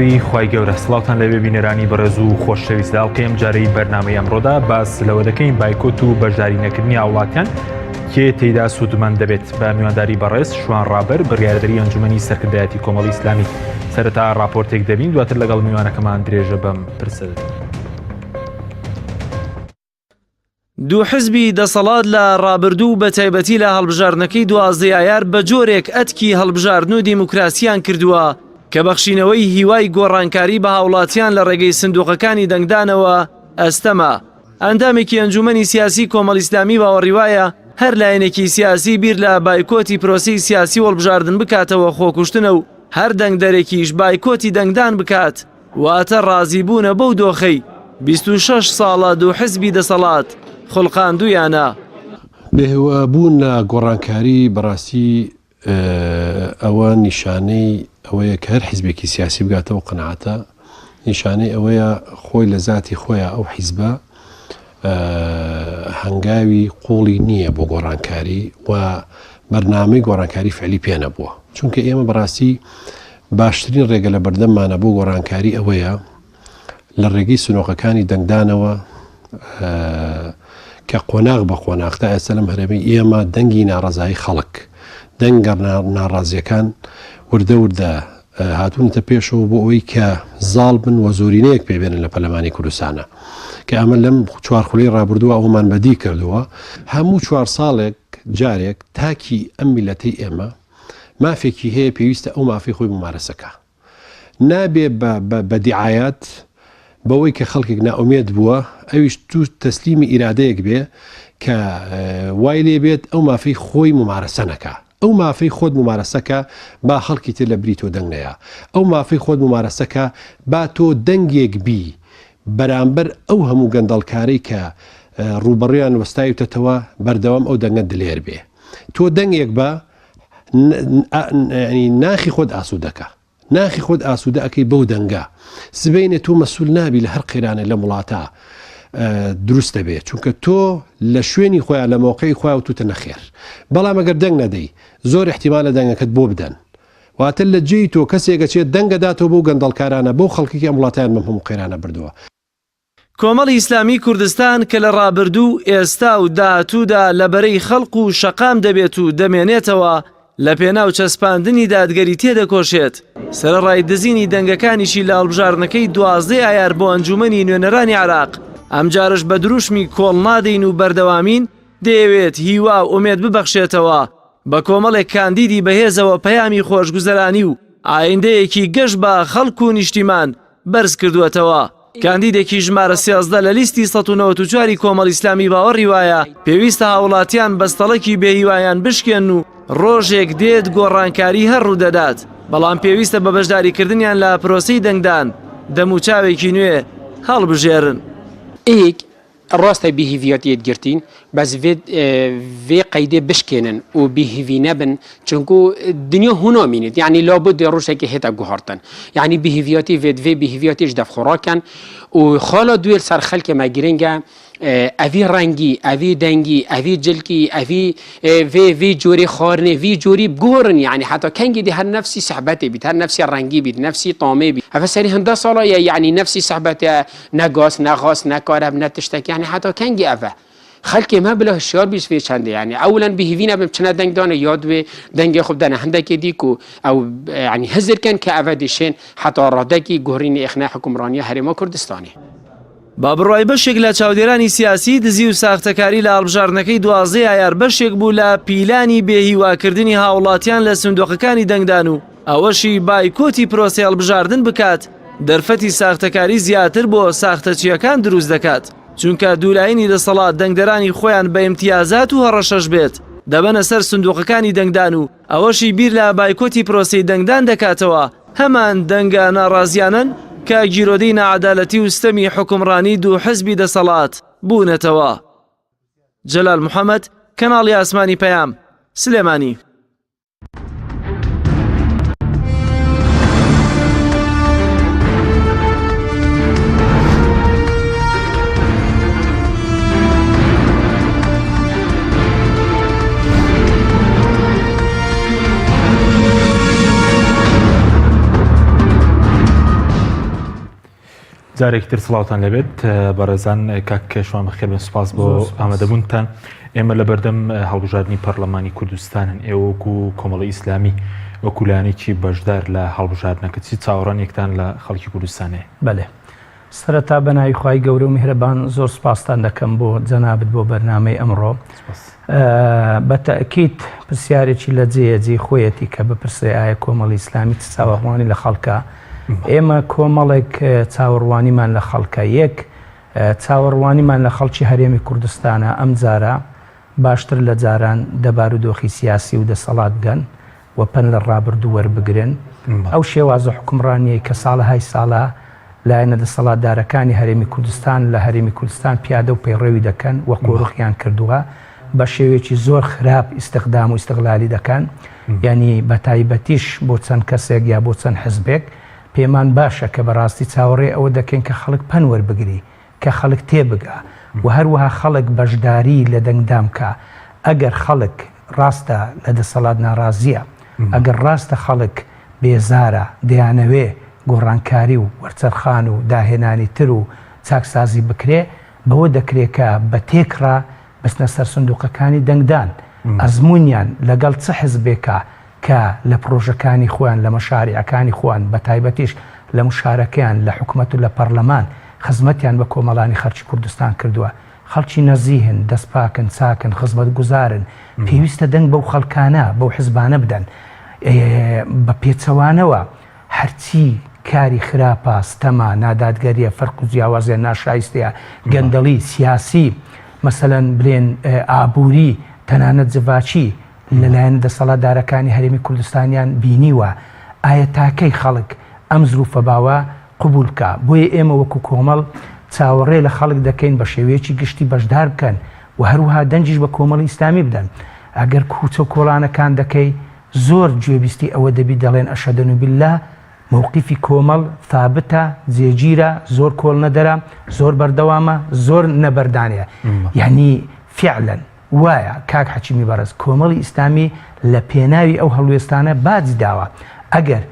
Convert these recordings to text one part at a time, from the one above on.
ناوی خوای گەورە سڵاوتان لەوێ بینەرانی بەڕێز و خۆشەویست داڵقەیەم جارەی بەرنامەی ئەمڕۆدا باس لەوە دەکەین بایکۆت و بەشداری نەکردنی هاوڵاتیان کێ تێیدا سوودمەند دەبێت بە میوانداری بەڕێز شوان ڕابەر بڕیاردەری ئەنجومەنی سەرکردایەتی کۆمەڵی ئیسلامی سەرەتا راپۆرتێک دەبین دواتر لەگەڵ میوانەکەمان درێژە بەم پرسە. دوو حزبی دەسەڵات لە ڕابردوو بە تایبەتی لە هەڵبژاردنەکەی 12 ئایار بە جۆرێک ئەتکی هەڵبژاردن و دیموکراسیان کردووە کە بەخشینەوەی هیوای گۆڕانکاری بە هاوڵاتیان لە ڕێگەی سندوقەکانی دەنگدانەوە ئەستەمە. ئەندامێکی ئەنجومەنی سیاسی کۆمەڵی ئیسلامی باوەڕیوایە هەر لایەنێکی سیاسی بیر لە بایکۆتی پرۆسی سیاسی هەڵبژاردن بکاتەوە خۆکوشتنە و هەر دەنگدەرێکیش بایکۆتی دەنگدان بکات واتە ڕازیبوونە بەو دۆخەی 26 ساڵە دوو حزبی دەسەڵات خڵقاندویانە. بێهوابوون لە گۆڕانکاری بەڕاستی ئەوە نیشانەی ئەوەیە کە هەر حیزبێکی سیاسی بگاتەوە قەنەعەتە، نیشانەی ئەوەیە خۆی لە ذاتی خۆیان ئەو حیزبە هەنگاوی قوڵی نییە بۆ گۆڕانکاری و بەرنامەی گۆڕانکاری فعلی پێ نەبووە، چونکە ئێمە بەڕاستی باشترین ڕێگە لە بەردەممانە بۆ گۆڕانکاری ئەوەیە لە ڕێگەی سنۆقەکانی دەنگدانەوە کە قۆناغ بە قۆناغتا ئێستا لەم هەرێمی ئێمە دەنگی ناڕەزایی خەڵک دەنگە ناڕازیەکان وردە وردە هاتوونتە پێشەوە بۆ ئەوەی کە زاڵ بن و زۆرینەیەک پێبێنن لە پەرلەمانی کوردستانە کە ئەمە لەم چوارخولەی ڕابردووە ئەومان بەدی کردووە. هەموو 4 ساڵێک جارێک تاکی ئەم میلەتەی ئێمە مافێکی هەیە پێویستە ئەو مافی خۆی ممارەسەکە نابێ بە دیعایەت بەوەی کە خەڵکێک ناومێت بووە ئەویش تو تەسلیمی ئیرادەیەک بێ کە وای لێ بێت ئەو مافەی خۆی ممارەسە نەکە. ئەو مافەی خۆت ممارەسەکە با خەڵکی تر لە بری تۆ دەنگ نەیە، ئەو مافەی خۆت ممارەسەکە با تۆ دەنگێک بی بەرامبەر ئەو هەموو گەندەڵکارەی کە ڕوبەڕیان وەستایوتەتەوە بەردەوام ئەو دەنگە دلێر بێ. تۆ دەنگێک بە ناخی خۆت ئاسوودەکە، ناخی خۆت ئاسوودە ئەەکەی بەو دەنگە سبەینێت تۆ مەسئول نابی لە هەر قەیرانە لە وڵاتە دروستە بێت، چونکە تۆ لە شوێنی خۆیان لە مۆقعی خۆیان توتە نەخێر. بەڵام ئەگەر دەنگ نەدەی زۆر احتیمالە دەنگەکەت بۆ بدەن، واتە لە جێی تۆ کەسێکە چێت دەنگەداتەوە بۆ گەندەڵکارانە بۆ خەڵکی ئەم وڵاتیان بەم هەموو قەیرانە بردووە. کۆمەڵی ئیسلامی کوردستان کە لە ڕابردوو ئێستا و داهاتوودا لەبەرەی خەڵق و شەقام دەبێت و دەمێنێتەوە لە پێناو چەسپاندنی دادگەری تێدەکۆشێت. سەرەڕای دزینی دەنگەکانیشی لە هەڵبژاردنەکەی 12 ئایار بۆ ئەنجومەنی نوێنەرانی عێراق ئەم جارش بە دروشمی کۆڵ نادەین و بەردەوامین دەیەوێت هیوا و ئومێد ببەخشێتەوە بە کۆمەڵێک کاندیدی بەهێزەوە پەیامی خۆشگوزەرانی و ئایندەیەکی گەشت بە خەڵک و نیشتیمان بەرز کردووەتەوە. کاندیدێکی ژمارە 13 لە لیستی 194 کۆمەڵی ئیسلامی باوەڕی وایە پێویستە هاوڵاتیان بەستەڵەکی بێهیوایان بشکێن و ڕۆژێک دێت گۆڕانکاری هەر ڕوودەدات، بەڵام پێویستە بە بەشداریکردنیان لە پرۆسەی دەنگدان دەموچاوێکی نوێ هەڵبژێرن. ئیک ڕاستە بیهیڤیەتیت گرتین بەس vê qeydê bişkênin û bîhîvî nebin çunku dinya hûna mînît yanî labud dê rojekê hêta guhartin yanî bîhîviyatî vê bîhîviyatî ji devxorakin û xala duyê ser xelkê me giring e evî rengî evî dengî evî cilkî evî vê corê xwarinê vî corî bigurin yanî heta kengî dê her nefsî sehbetê bît her nefsî rengî bît nefsî tamê bît ev serî hinda sala ye yanî nefsî sehbete ne gas ne xas ne karev ne tiştek yanî heta kengî ev e خەلکێ ما بلا هشیار بیش وی چنده یعنی اولا بهیوی نبم چنه دنگ دانه یاد و دنگ خوب دانه هندکی دیکو او یعنی هزر کن که اودیشن حتی رادکی گهرین اخناع حکمرانی هرما کردستانی. با بڕای بەشێک لە چاودێرانی سیاسی دزی و ساختەکاری لە هەڵبژاردنەکەی 12 ئایار بەشێک بوو لە پیلانی بێهیواکردنی هاوڵاتیان لە سندوقەکانی دەنگدان و ئەوەشی بایکۆتی پرۆسی هەڵبژاردن بکات دەرفەتی ساختەکاری زیاتر بۆ ساختەچیەکان دروست دەکات، چونکە دوولایینی دەسەڵات دەنگدەرانی خۆیان بە ئیمتیازات و هەڕەشەش بێت دەبەنە سەر سندوقەکانی دەنگدان و ئەوەشی بیر لە بایکۆتی پرۆسی دەنگدان دەکاتەوە. هەمان دەنگە ناڕازیانن کە گیرۆدەی نەعەدالەتی و ستەمی حکومڕانی دوو حزبی دەسەڵات بوونەتەوە. جەلال محەممەد، کەناڵی ئاسمانی پەیام، سلێمانی. جارێکی تر سڵاوتان لەبێت بەڕێزان کاک شوان بەخێر بن سوپاس بۆ ئامادەبوونتان. ئێمە لە بەردەم هەڵبژاردننی پەرلەمانی کوردستانن ئێوەکو کۆمەڵی ئیسلامی وەکو لایەنێکی بەشدار لە هەڵبژاردنەکە چی چاوەڕانێکتان لە خەڵکی کوردستانەیە؟ بەڵێ سەرەتا بەناوی خوای گەورە و میهرەبان زۆر سوپاستان دەکەم بۆ جەنابەت بۆ بەرنامەی ئەمڕۆ. بە تەئکید پرسیارێکی لە جێجێ خۆیەتی کە بپرسێ ئایا کۆمەڵی ئیسلامی چاوەڕوانی لە خەڵکە. ئێمە کۆمەڵێک چاوەڕوانیمان لە خەڵکە یەک چاوەڕوانیمان لە خەڵکی هەرێمی کوردستانە ئەم جارە باشتر لە جاران دەبار و دۆخی سیاسی و دەسەڵات بگەن و پەن لە ڕابردوو وەربگرن. ئەو شێوازە حکومڕانیەی کە ساڵەهای ساڵە لایەنە دەسەڵاتدارەکانی هەرێمی کوردستان لە هەرێمی کوردستان پیادە و پەیڕەوی دەکەن و قۆڕخیان کردووە بە شێوەیەکی زۆر خراپ ئیستیخدام و ئیستیغلالی دەکەن. یعنی بە تایبەتیش بۆ چەند کەسێک یا بۆ چەند حزبێک پێمان باشە کە بەڕاستی چاوەڕێ ئەوە دەکەن کە خەڵک پەن وەربگری کە خەڵک تێبگا و هەروەها خەڵک بەشداری لە دەنگدام کە ئەگەر خەڵک ڕاستە لە دەسەڵات ناڕازیە ئەگەر ڕاستە خەڵک بێزارە دەیانەوێ گۆڕانکاری و وەرچەرخان و داهێنانی تر و چاکسازی بکرێ بەوە دەکرێت کە بە تێکڕا بچنە سەر سندوقەکانی دەنگدان ئەزمونیان لەگەڵ چه حزبێکە کە لە پرۆژەکانی خۆیان لە مەشاریعەکانی خۆیان بە تایبەتیش لە مشارەکەیان لە حکوومەت و لە پەرلەمان خزمەتیان بە کۆمەڵانی خەرکی کوردستان کردووە. خەڵکی نەزیهن دەستپاکن چاکن خزمەت گوزارن پێویستە دەنگ بەو خەڵکانە بەو حزبانە بدەن بە پێچەوانەوە هەرچی کاری خراپە ستەما نادادگەریە فەرق و جیاوازیە ناشایستەیە گەندەڵی سیاسی مەسەلەن بڵێن ئابووری تەنانەت جڤاچی لەلایەن دەسەڵاتدارەکانی هەرێمی کوردستانیان بینیوە. ئایا تاکەی خەڵک ئەم زروفە باوە قبول بکە؟ بۆیە ئێمە وەکو کۆمەڵ چاوەڕێ لە خەڵک دەکەین بە شێوەیەکی گشتی بەشدار بکەن و هەروها دەنجیش بە کۆمەڵی ئیسلامی بدەن. ئەگەر کوچە و کۆڵانەکان دەکەی زۆر گوێبیستی ئەوە دەبی دەڵێن ئەشهەدە بالله مووقیفی کۆمەڵ ثابتە جێگیرە زۆر کۆڵ نەدەرە زۆر بەردەوامە زۆر نەبەردانەیە. یعنی فعلا وایە کاک حەکیمی بەڕێز کۆمەڵی ئیسلامی لە پێناوی ئەو هەڵوێستانە باج داوە ئەگەر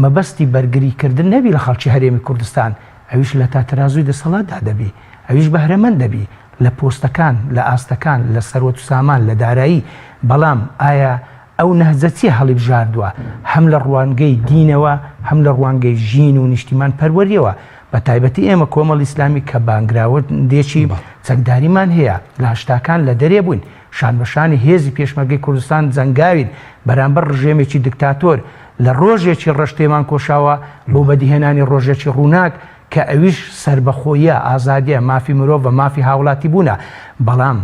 مەبەستی بەرگریکردن نەبی لە خەڵکی هەرێمی کوردستان ئەویش لە تاتەرازوی دەسەڵاتدا دەبی ئەویش بەهرەمەند دەبی لە پۆستەکان لە ئاستەکان لە سەروەت و سامان لە دارایی. بەڵام ئایا ئەو نەهجەچی هەڵی بژاردووە هەم لە ڕوانگەی دینەوە هەم لە ڕوانگەی ژین و نیشتیمان پەروەریەوە بە تایبەتی ئێمە کۆمەڵ ئیسلامی کە بانگراوە دێکی چەکداریمان هەیە لە هەشتاکان لە دەرێ بووین شان بەشانی هێزی پێشمەرگەی کوردستان جەنگاوین بەرامبەر ڕژێمێکی دیکتاتۆر لە ڕۆژێکی ڕشتێمان کۆشاوە بۆ بەدیهێنانی ڕۆژێکی ڕووناک کە ئەویش سربەخۆیە ئازادیە مافی مرۆڤ بە مافی هاوڵاتی بوونە. بەڵام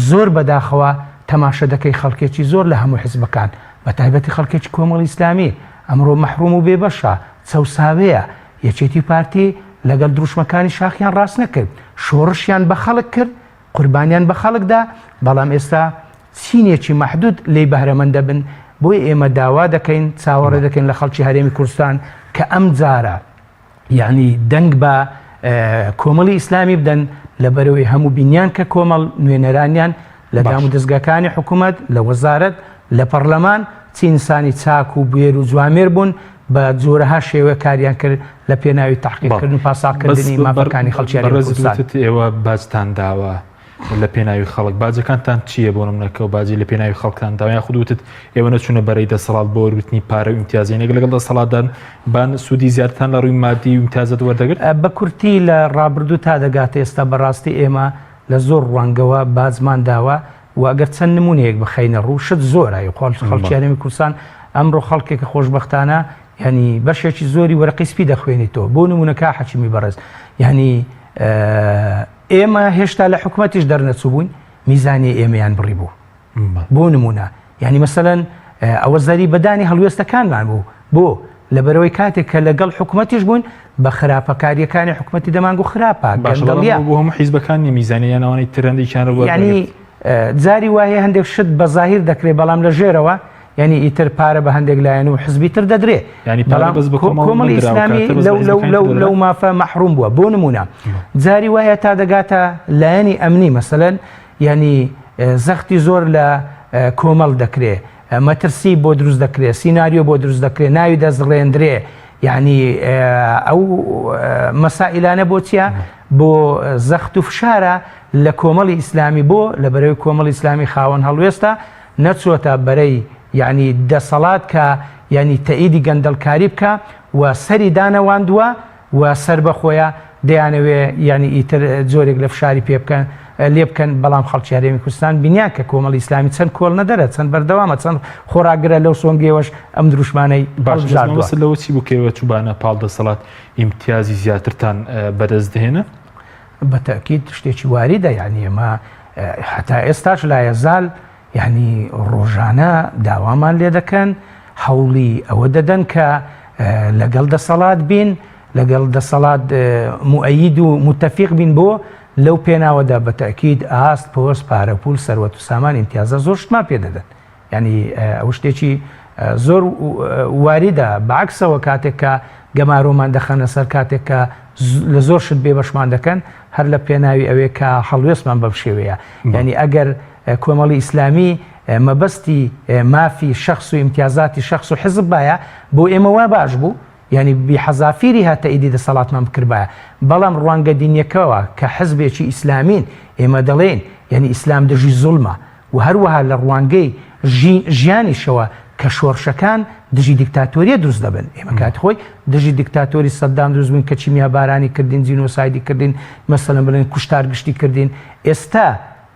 زۆر بەداخەوە تەماشە دەکەی خەڵکێکی زۆر لە هەموو حیزبەکان بە تایبەتی خەڵکێکی کۆمەڵی ئیسلامی ئەمڕۆ مەحروم و بێبەشە چەوساوەیە یەکێتی پارتی لەگەڵ دروشمەکانی شاخیان ڕاست نەکرد شۆڕشیان بە خەڵک کرد قوربانیان بە خەڵکدا. بەڵام ئێستا سینێکی مەحدود لی بەهرەمەندە بن بۆی ئێمە داوا دەکەین چاوەڕێ دەکەین لە خەڵکی هەرێمی کوردستان کە ئەم جارە یعنی دەنگ بە کۆمەڵی ئیسلامی بدەن لە بەرەوەی هەموو بینیان کە کۆمەڵ نوێنەرانیان لە دام و دەستگاکانی حکوومەت لە وەزارەت لە پەرلەمان چی ئینسانی چاک و بێر و جوامێر بوون بە جۆرەها شێوە کاریان کرد لە پێناوی تەحقیقکردن و پاساکردنی مافەکانی خەڵکی کوردستان. ئێوە باجتان داوە لە پێناوی خەڵک باجەکانتان چییە بۆ نمونەکە و باجی لە پێناوی خەڵکان داوایان خودوتت ئێوە نەچوونە بەرەی دەسەڵات بۆ وەرگرتنی پارە و ئیمتیازێنێک لەگەڵ دەسەڵاتدان بان سوودی زیاترتان لە ڕووی مادی و ئیمتیازات وەردەگرت؟ بە کورتی لە ڕابردوو تا دەگاتە ئێستا بەڕاستی ئێمە لە زۆر ڕوانگەوە بازمان داوە و ئەگەر چەند نمونەیەک بخەینە ڕوو شت زۆرە خەڵکی هەرێمی کوردستان ئەمڕۆ خەڵکێکە خۆشبەختانە ینی بەشێکی زۆری وەرەقی سپی دەخوێنیتەوە بۆ نمونەکە حەکیمی بەڕێز ینی ئێمە هێشتا لە حکوومەتیش دەرنەچوو بووین میزانی ئێمەیان بڕی بوو بۆ نمونە ینی مەسەلەن ئەوە زەری بەدانی هەڵوێستەکانمان بوو بۆ لەبەرەوەی کاتێک کە لەگەڵ حکوومەتیش بوون بە خراپەکاریەکانی حکوومەتی دەمانگو خراپە گەندەڵیە بۆ هەموو حیزبەکانی میزانیانەوەی ترەندێکیان ینی جاری وایە هەندێک شت بە زاهیر دەکرێت بەڵام لە ژێرەوە ینی ئیتر پارە بە هەندێک لایەن و حزبی تر دەدرێ کۆمەڵی ئیسلامی لەو مافە مەحروم بووە بۆ نمونە جاری وایە تا دەگاتە لایەنی ئەمنی مەسەلەن ینی زەختی زۆر لە کۆمەڵ دەکرێت مەترسی بۆ دروست دەکرێت سیناریۆ بۆ دروست دەکرێت ناوی دەستڕێندرێ یعنی ئەو مەسائلانە بۆ چیە بۆ زەخت و فشارە لە کۆمەڵی ئیسلامی بۆ لە بەرەوەی کۆمەڵی ئیسلامی خاوەن هەڵوێستا نەچۆتە بەرەی یعنی دەسەڵات کە ینی تەئیدی گەندەڵکاری بکە و سەری دانەواندووە و سەر بەخۆیە دەیانەوێ ینی ئیتر جۆرێک لە فشاری پێ بکەن لێ بکەن بەڵام خەڵکی هەرێمی کوردستان بینیان کە کۆمەڵی ئیسلامی چەند کۆڵ نەدەرە چەند بەردەوامە چەند خۆراگرە لەو سۆنگێوەش ئەم دروشمانەی لەوە چی بکەوە چوبانە پاڵ دەسەڵات ئیمتیازی زیاترتان بەدەست دێنە بە تەکید شتێکی واریدە یعنی ئێمە حتا ئێستاش لایەزال یعنی ڕۆژانە داوامان لێ دەکەن هەوڵی ئەوە دەدەن کە لەگەڵ دەسەڵات بین لەگەڵ دەسەڵات موئەید و متەفیق بین بۆ لەو پێناوەدا بە تەکید ئاست پۆست پارەپول سەروەت و سامان ئیمتیازە زۆر شتمان پێ دەدەن ینی ئەو شتێکی زۆر واریدە بەعکسەوە کاتێک کە گەمارۆمان دەخەنە سەر کاتێک کە لە زۆر شت بێ بەشمان دەکەن هەر لە پێناوی ئەوەیە کە هەڵوێستمان بەم شێوەیە ینی ئەگەر کۆمەڵی ئیسلامی مەبەستی مافی شخص و ئیمتیازاتی شخص و حزب باە بۆ ئێمە وا باش بوو ینی بیحەزافیری هاتە ئیدی دەسەڵاتمان بکردبایە بەڵام ڕوانگە دینیەکەوە کە حزبێکی ئیسلامین ئێمە دەڵێن ینی ئیسلام دژی زوڵمە و هەروەها لە ڕوانگەی ژیانیشەوە کە شۆڕشەکان دژی دیکتاتۆریە دروست دەبن ئێمە کات خۆی دژی دیکتاتۆری سەددام دروست بوون کە چیمیا بارانی کردین جینۆسایدی کردین مەسەلەن بڵێن کوشتار گشتی کردین ئێستا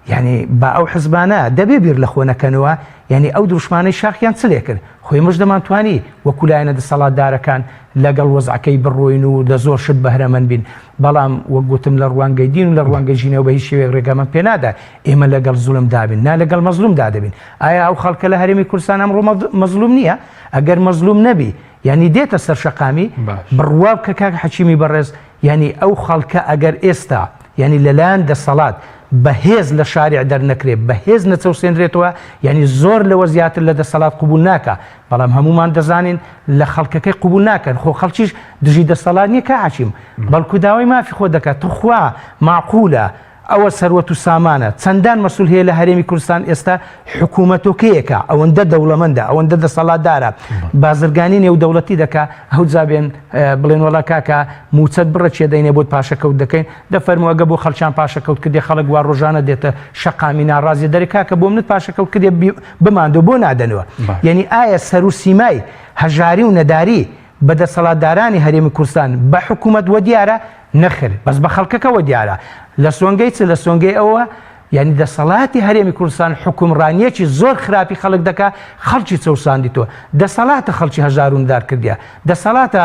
یعنی با ئەو حزبانە دەبێ بیر لە خۆ نەکەنەوە یعنی ئەو دروشمانەی شاخیان چ لێ کرد خۆی مش دەمانتوانی وەکولایەنە دەسەڵاتدارەکان لەگەڵ وەزعەکەی بڕۆین و لە زۆر شت بەهرەمەند بین بەڵام وەک گوتم لە ڕوانگەی دین و لە ڕوانگەی ژینەوە بە هیچ شێوەیەک ڕێگەمان پێ نادا ئێمە لەگەڵ زوڵم دابین نا لەگەڵ مەزلوم دادەبین ئایا ئەو خەڵکە لە هەرێمی کوردستان ئەمڕۆ مەزلوم نییە ئەگەر مەزلوم نەبی یعنی دێتە سەر شەقامی بڕواب کە کاک حەکیمی بەڕێز یعنی ئەو خەڵکە ئەگەر ئێستا یعنی لەلایەن دەسەڵات بەهێز لە شارع دەرنەکرێت بەهێز نەچەوسێنرێتەوە یعنی زۆر لەوە زیاتر لە دەسەڵات قبول ناکە بەڵام هەمومان دەزانین لە خەڵکەکەی قبول ناکەن خۆ خەڵکیش دژی دەسەڵات نییە کە حاکیم بەڵکو داوای مافی خۆ دەکات توخوا معقولە ئەوە سەروەت و سامانە چەندان مەسئول هەیە لە هەرێمی کوردستان ئێستا حکوومەتۆکەیەکە ئەوەندە دەوڵەمەندە ئەوەندە دەسەڵاتدارە بازرگانی نێودەوڵەتی دەکا هەوتزابێن بڵێن وەڵا کاکە موچەت بڕە چێ دەینێ بۆت پاشەکەوت دەکەین دەفەرمووەگە بۆ خەڵکیان پاشەکەوت کردێ خەڵک وا ڕۆژانە دێتە شەقامی ناڕازی دەرێ کاکە بۆ منت پاشەکەوت کردێ بماندۆ بۆ نادەنەوە یعنی ئایا سەر و سیمای هەژاری و نەداری بە دەسەڵاتدارانی هەرێمی کوردستان بە حکوومەت وە دیارە نەخر بەس بە خەڵکەکەەوە دیارە لە سۆنگەی چ لە سۆنگەی ئەوە یعنی دەسەڵاتی هەرێمی کوردستان حکومڕانیەکی زۆر خراپی خەڵک دەکا خەڵکی چەوساندیتەوە دەسەڵاتە خەڵکی هەژاروندار کردیا دەسەڵاتە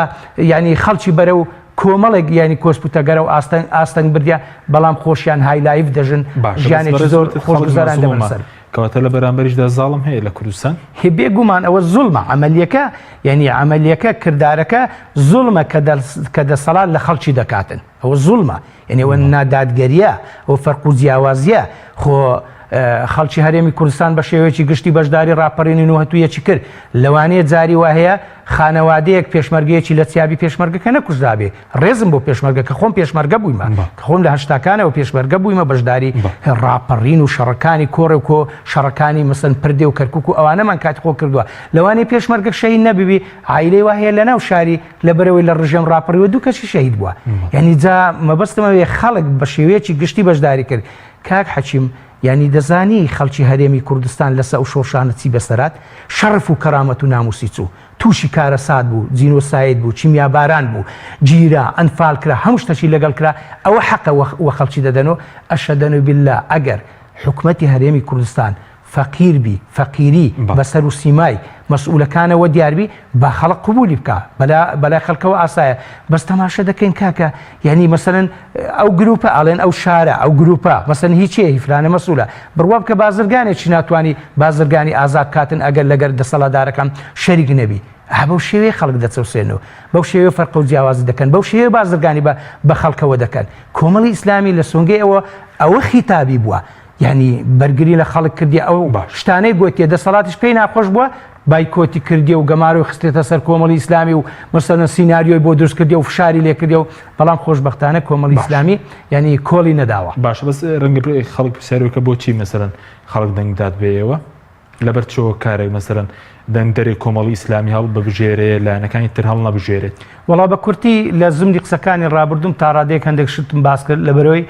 یعنی خەڵکی بەرەو کۆمەڵێک ینی کۆسپوتەگەرە و ئاستەنگ بردیا بەڵام خۆشیان هایلایف دەژن ژیانێکی زۆر خۆشگوزاران دەبەسەر کەواتە لە بەرامبەریشدا زاڵم هەیە لە کوردستان بێگومان ئەوە زوڵمە عملیەکە یعنی عملیەکە کردارەکە زوڵمە کە دەسەڵات لە خەڵکی دەکاتن ئەوە زوڵمە یعنی ئەوە نادادگەریە ئەو فەرق و جیاوازیە خۆ خەڵکی هەرێمی کوردستان بە شێوەیەکی گشتی بەشداری ڕاپەڕێنین و هەتوویەکی کرد لەوانەیە جاری وهەیە خانەوادەیەک پێشمەرگەیەکی لە چیابی پێشمەرگەکە نەکوژدابێ ڕێزم بۆ پێشمەرگە کە خۆم پێشمەرگە بوویمە کە خۆم لە هەشتاکانەوە پێشمەرگە بوویمە بەشداری ڕاپەڕین و شەڕەکانی کۆڕێ و کۆ شەڕەکانی مەسەن پردێ و کەرکک و ئەوانەمان کاتی خۆ کردووە لەوانەیە پێشمەرگە شەهید نەبیبی عایلەی وهەیە لە ناو شاری لەبەرەوەی لە ڕژەم ڕاپەڕیوە دوو کەسی شەهید بووە یعنی جا مەبەستمەوێ خەڵک بە شێوەیەکی گشتی بەشداری کرد کاک حەکیم یعنی دەزانی خەڵکی هەرێمی کوردستان لەسە ئەو شۆڕشانە چی بەسەرات شەرف و کەرامەت و ناموسی چوو تووشی کارەسات بوو جینۆساید بوو چیمیا باران بوو گیرا ئەنفال کرا هەموو شتەشی لەگەڵ کرا ئەوە حەقە وە خەڵکی دەدەنەوە ئەشهەدەنە بالله ئەگەر حکومەتی هەرێمی کوردستان فەقیربی فەقیری بەسەر و سیمای مەسئولەکانەوە دیاربی با خەڵک قبولی بکە بەلای خەڵکەوە ئاسایە بەس تەماشە دەکەین کاکە یعنی مەسەرەن ئەو گروپە ئاڵێن ئەو شارە ئەو گروپە مەسەن هیچیە هیفلانە مەسئولە بڕوا بکە بازرگانێکی ناتوانانی بازرگانی ئازاد کاتن ئەگەر لەگەر دەسەڵاتدارەکان شەریک نەبی بەو شێوەیە خەڵک دەچەوسێنەوە بەو شێوەیە فەرق و جیاوازی دەکەن بەو شێوەیە بازرگانی بە خەڵکەوە دەکەن کۆمەڵی ئیسلامی لە سۆنگەی ئەوە خیتابی بووە یعنی بەرگری لە خەڵک کردی ئەو شتانەی گوتیە دەسەڵاتیش پێی ناخۆش بووە بایکۆتی کردی و گەمارۆی خستێتە سەر کۆمەڵی ئیسلامی و مەسەلەن سیناریۆی بۆ دروست کردی و فشاری لێ کردی و بەڵام خۆشبەختانە کۆمەڵی ئیسلامی یعنی کۆڵی نەداوە باشە بەس ڕەنگە خەڵک پرسیارەوە کە بۆچی مەسەلەن خەڵک دەنگداد بێەوە لەبەر چۆ کارێک مەسەرەن دەنگدەری کۆمەڵی ئیسلامی هەڵ ببژێرێ لایەنەکانی تر هەڵ نەبژێرێت وڵا بە کورتی لە زمری قسەکانی ڕابردوم تا ڕادێک هەندێک شتم باس کرد لەبەرەوەی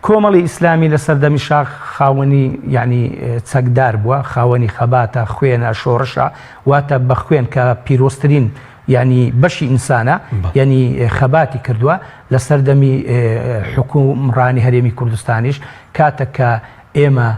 کۆمەڵی ئیسلامی لە سەردەمی شاخ خاوەنی ینی چەکدار بووە خاوەنی خەباتە خوێنە شۆڕشە واتە بە خوێن کە پیرۆستترین ینی بەشی ئینسانە ینی خەباتی کردووە لە سەردەمی حکومڕانی هەرێمی کوردستانیش کاتێک کە ئێمە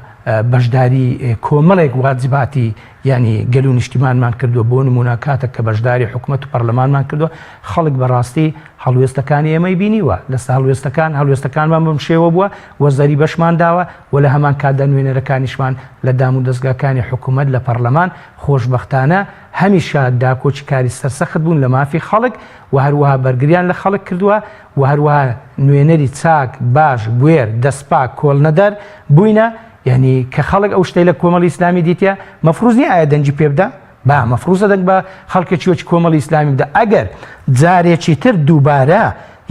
بەشداری کۆمەڵێک واجباتی ینی گەل و نیشتیمانمان کردووە بۆ نمونە کاتێک کە بەشداری حکوومەت و پەرلەمانمان کردووە خەڵک بەڕاستی هەڵوێستەکانی ئێمەی بینیوە لەستا هەڵوێستەکانمان بەم شێوە بووە وەزەری بەشمان داوە و لە هەمان کاتدا نوێنەرەکانیشمان لە دام و دەستگاکانی حکوومەت لە پەرلەمان خۆشبەختانە هەمیشە داکۆچی کاری سەرسەخت بوون لە مافی خەڵک و هەروەها بەرگریان لە خەڵک کردووە و هەروەها نوێنەری چاک باش بوێر دەستپاک کۆڵنەدەر بووینە یعنی کە خەڵک ئەو شتەی لە کۆمەڵی ئیسلامی دیتە مەفروض نیە ئایا دەنجی پێ بدە با مەفروضە دەنگ بە خەڵکێکی وەکی کۆمەڵی ئیسلامی بدە ئەگەر جارێکی تر دووبارە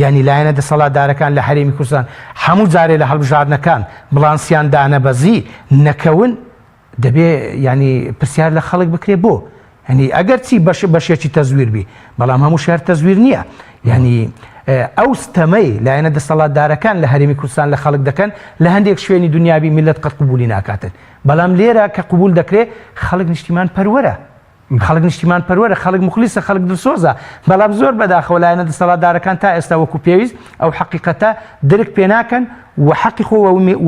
ینی لایەنە دەسەڵاتدارەکان لە هەرێمی کوردستان هەموو جارێ لە هەڵبژاردنەکان بڵانسیان دانەبەزی نەکەون دەبێ ینی پرسیار لە خەڵک بکرێ بۆ ینی ئەگەر چی بەشێکی تەزویر بی بەڵام هەموو شار تەزویر نییە ینی ئەو ستەمەی لایەنە دەسەڵاتدارەکان لە هەرێمی کوردستان لە خەڵک دەکەن لە هەندێک شوێنی دنیابی میلەت قەت قبولی ناکاتن بەڵام لێرە کە قبول دەکرێت خەڵک نیشتیمان پەروەرە خەڵک نیشتیمان پەروەرە خەڵک مخلیسە خەڵک دڵسۆزە بەڵام زۆر بەداخەوە لایەنە دەسەڵاتدارەکان تا ئێستا وەکو پێویست ئەو حەقیقەتە درک پێ ناکەن و حەقی خۆ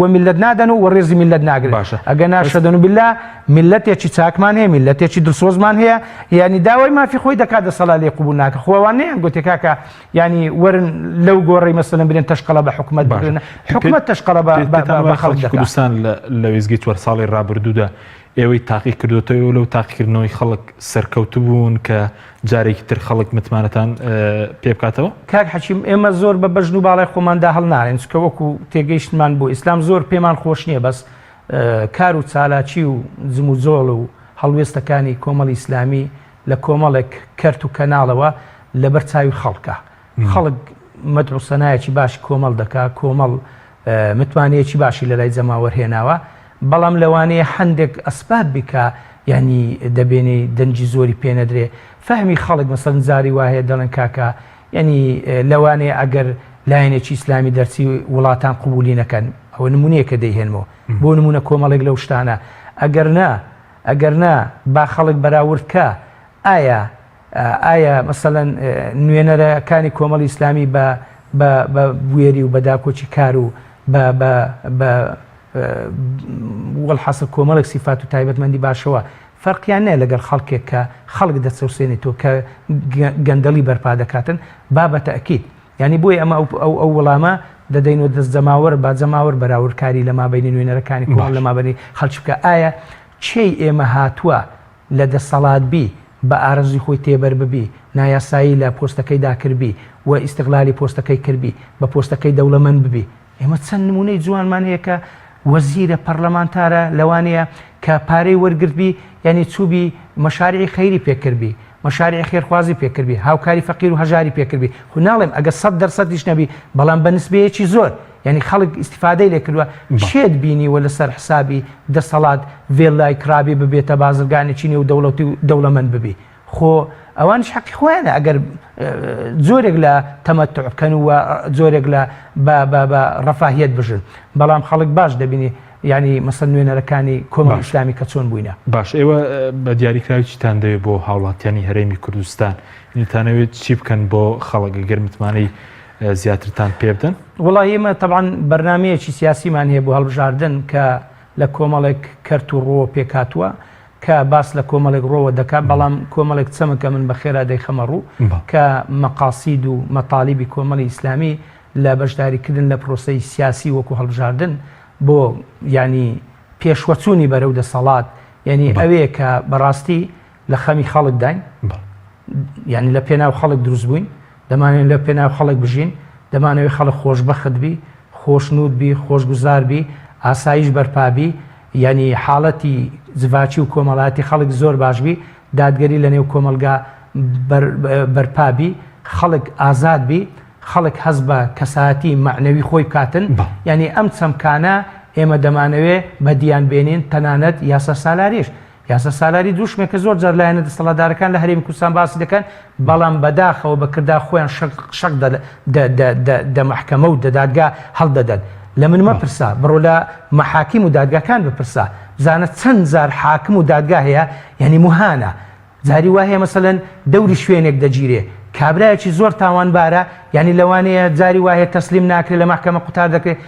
و میلەت نادەن و ڕێزی میلەت ناگرن ئەگەر ناشەدەن و بالله میلەتێکی چاکمان هەیە میلەتێکی دڵسۆزمان هەیە ینی داوای مافی خۆی دەکات دەسەڵات لێ قبول ناکە خۆوان نەیان گوتێ کاکە ینی وەرن لەو گۆڕی مەسەلەن برێن تەشقەڵە بە حکوومەت بگرن حکوومەت تەشقەڵە بە خەڵک کوردستان لە وێزگی 4 ساڵی ڕابردوودا ئێوەی تاقی کردوتەوە لەو تاقیکردنەوەی خەڵک سەرکەوتو بوون کە جارێکی تر خەڵک متمانەتان پێ بکاتەوە کاک حەکیم ئێمە زۆر بە بەژن و باڵای خۆماندا هەڵ نارێن چکە وەکو تێگەیشتمان بۆ ئیسلام زۆر پێمان خۆش نییە بەس کار و چالاکی و زم و زۆڵ و هەڵوێستەکانی کۆمەڵی ئیسلامی لە کۆمەڵێک کەرت و کەناڵەوە لەبەر چاوی خەڵکە خەڵک مەدعوسەنایەکی باشی کۆمەڵ دەکا کۆمەڵ متوانەیەکی باشی لە لای جەماوەرهێناوە بەڵام لەوانەیە هەندێک ئەسباب بکە ینی دەبێنی دەنجی زۆری پێنەدرێ فەهمی خەڵک مەسەڵەن زاری وایە دەڵێن کاکە ینی لەوانەیە ئەگەر لایەنێکی ئیسلامی دەرچی وڵاتان قبولی نەکەن ئەوە نمونەیە کە دەیهێنمەوە بۆ نمونە کۆمەڵێک لەو شتانە ئەگەر نا با خەڵک بەراوردکە ئایا مەسەڵەن نوێنەرەکانی کۆمەڵی ئیسلامی بە بوێری و بەداکۆچی کار و وەڵحەسە کۆمەڵێک سیفات و تایبەتمەندی باشەوە فەرقیان نەیە لەگەڵ خەڵکێک کە خەڵک دەچەوسێنێتەوە کە گەندەڵی بەرپا دەکاتن بابەتە ئەکید ینی بۆی ئەمە ئەو وەڵامە دەدەینەوە دەست جەماوەر با جەماوەر بەراوردکاری لە مابینی نوێنەرەکانی کۆمەڵ لە مابینی خەڵک بکە ئایا چی ئێمە هاتووە لە دەسەڵات بی بە ئارەزوی خۆی تێبەر ببی نایاسایی لە پۆستەکەی داکردبی و ئیستیغلالی پۆستەکەی کردبی بە پۆستەکەی دەوڵەمەند ببی ئێمە چەند نمونەی جوانمان هەیە کە وەزیرە پەرلەمانتارە لەوانەیە کە پارەی وەرگرتبی ینی چوبی مەشاریعی خەیری پێکردبی مەشاریعی خێرخوازی پێکردبی هاوکاری فەقیر و هەژاری پێکردبی خو ناڵێم ئەگە 100% نەبی بەڵام بە نسبەیەکی زۆر ینی خەڵک ئیستیفادەی لێ کردووە شێت بینیوە لەسەر حسابی دەسەڵات vێڵای کرابی ببێتە بازرگانێکی نێو دەوڵەتی و دەوڵەمەند ببی خۆ ئەوانش حەقی خۆیانە ئەگەر زۆرێک لە تەمەتع بکەن و زۆرێک لە بە ڕەفاهیەت بژن بەڵام خەڵک باش دەبینی ینی مەسەڵەن نوێنەرەکانی کۆمەڵی ئیسلامی کە چۆن بووینە باش ئێوە بە دیاریکراویتان دەوێت بۆ هاوڵاتیانی هەرێمی کوردستان نیتانەوێت چی بکەن بۆ خەڵک گەر متمانەی زیاترتان پێ بدەن وڵای ئێمە تەبعاً بەرنامەیەکی سیاسیمان هەیە بۆ هەڵبژاردن کە لە کۆمەڵێک کەرت و ڕۆ پێکاتووە کە باس لە کۆمەڵێک ڕۆوە دەکات بەڵام کۆمەڵێک چەمەکە من بە خێرا دەیخەمە ڕوو کە مەقاسید و مەطالیبی کۆمەڵی ئیسلامی لە بەشداریکردن لە پرۆسەی سیاسی وەکو هەڵبژاردن بۆ ینی پێشوەچوونی بەرەو دەسەڵات ینی ئەوەیە کە بەڕاستی لە خەمی خەڵک داین ینی لە پێناو خەڵک دروست بووین دەمانێت لە پێناو خەڵک بژین دەمانەوەی خەڵک خۆشبەخت بی خۆشنود بی خۆشگوزار بی ئاسایش بەرپابی ینی حاڵەتی زیواچی و کۆمەڵایەتی خەڵک زۆر باشبی دادگەری لە نێو کۆمەلگا بەرپابی خەڵک ئازاد بی خەڵک هەز بە کەسایەتی معنەوی خۆی بکاتن ینی ئەم چەمکانە ئێمە دەمانەوێت بە دییان بێنین تەنانەت یاسا سالاریش یاسا سالاری دوشمێکە زۆر جار لایەنە دەسەڵاتدارەکان لە هەرێمی کوردستان باسی دەکەن بەڵام بەداخەوە بەکردا خۆیان شەق دە مەحکەمە و دەدادگا هەڵدەدەن لە من مەپرسا بڕۆ لە مەحاکیم و دادگاکان بپرسا بزانە چەند زار حاکم و دادگا هەیە یعنی موهانە جاری وایە مەسەلەن دەوری شوێنێک دەگیرێ کابرایەکی زۆر تاوانبارە یعنی لەوانەیە جاری وایە تەسلیم ناکرێت لە مەحکەمە قوتار دەکرێت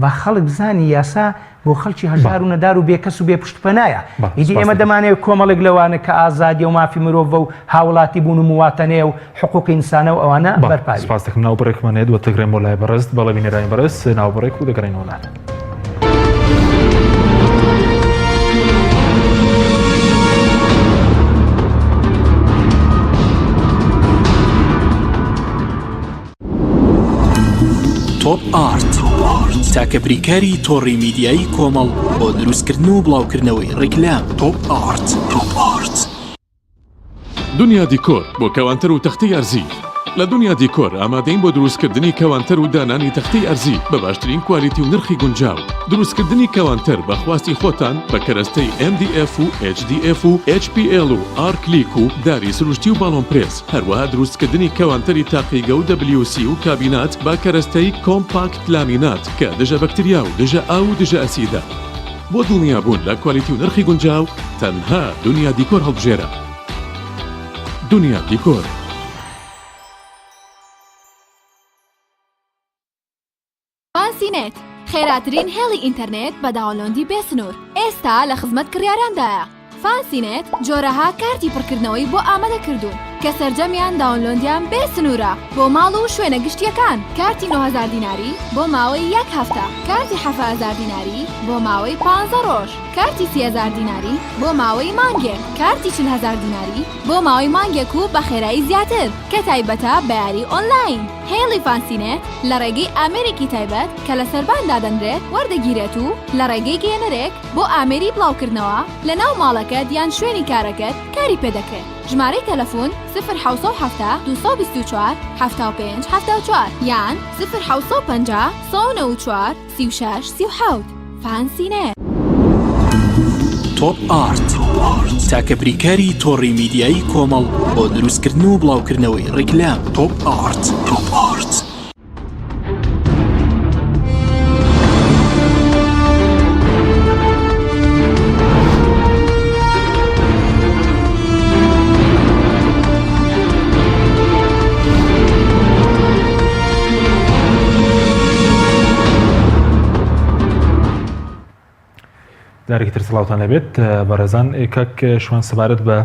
بە خەڵک بزانی یاسا بۆ خەڵکی هەژار و نەدار و بێکەس و بێ پشتپەنایە ئیدی ئێمە دەمانەوێت کۆمەڵێک لەوانە کە ئازادی و مافی مرۆڤ و هاوڵاتی بوون و مواتەنێ و حقوقی ئینسانە و ئەوانە بەرپای سپاس دەکەم ناوبڕێکمانێت وە تەگرێن بۆ لای بەڕست بەڵێ بینەرانی بەڕست ناوبڕێک و دەگەڕێنەوە تۆپ ئارت تاکە بریکاری تۆڕی میدیایی کۆمەڵ بۆ دروستکردن و بڵاوکردنەوەی ڕیکلام تۆپ ئارت دنیا دیکۆر بۆ کەوانتەر و تەختەی ئەرزی لە دنیا دیکۆر ئامادەین بۆ دروستکردنی کەوانتەر و دانانی تەختەی ئەرزی بە باشترین کوالیتی و نرخی گونجاو دروستکردنی کەوانتەر بە خواستی خۆتان بە کەرەستەی MDF و HDF و HPL و R-Click و داری سروشتی و باڵۆن پرێس هەروەها دروستکردنی کەوانتەری تاقیگە و WC و کابینات با کەرەستەی کۆمپاکت لامینات کە دژە بەکتریا و دژە ئاو و دژە ئەسیدا بۆ دڵنیابوون لە کوالیتی و نرخی گونجاو تەنها دنیا دیکۆر هەڵبژێرە دنیا دیکۆر فانسینێت خێراترین هێڵی ئینتەرنێت بە داوڵۆندی بێسنوور ئێستا لە خزمەت کڕیارەندایە فانسینێت جۆرەها کارتی پڕکردنەوەی بۆ ئامادە کردوون کە سەرجەمیان داوڵۆندیان بێسنوورە بۆ ماڵ و شوێنە گشتیەکان کارتی 9000 دیناری بۆ ماوەی 1 هەفتە کارتی 7000 دیناری بۆ ماوەی 15 ڕۆژ کارتی 30000 دیناری بۆ ماوەی مانگێک کارتی 40000 دیناری بۆ ماوەی مانگێک و بە خێرایی زیاتر کە تایبەتە بە یاری ئۆنلاین هێڵی فانسینێت لە ڕێگەی ئامێرێکی تایبەت کە لە سەربان دادەنرێت وەردەگیرێت و لە ڕێگەی گێنەرێک بۆ ئامێری بڵاوکردنەوە لە ناو ماڵەکەت یان شوێنی کارەکەت کاری پێدەکرێت ژمارەی تەلەفۆن 0 224 75 74 یان 0 194 36 37 فانسینێت تۆپ ئارت تاکە بریکاری تۆڕی میدیایی کۆمەڵ بۆ دروستکردن و بڵاوکردنەوەی ڕیکلام تۆپ ئارت دارێکی تر سڵاوتان لەبێت بەڕێزان کاک شوان سەبارەت بە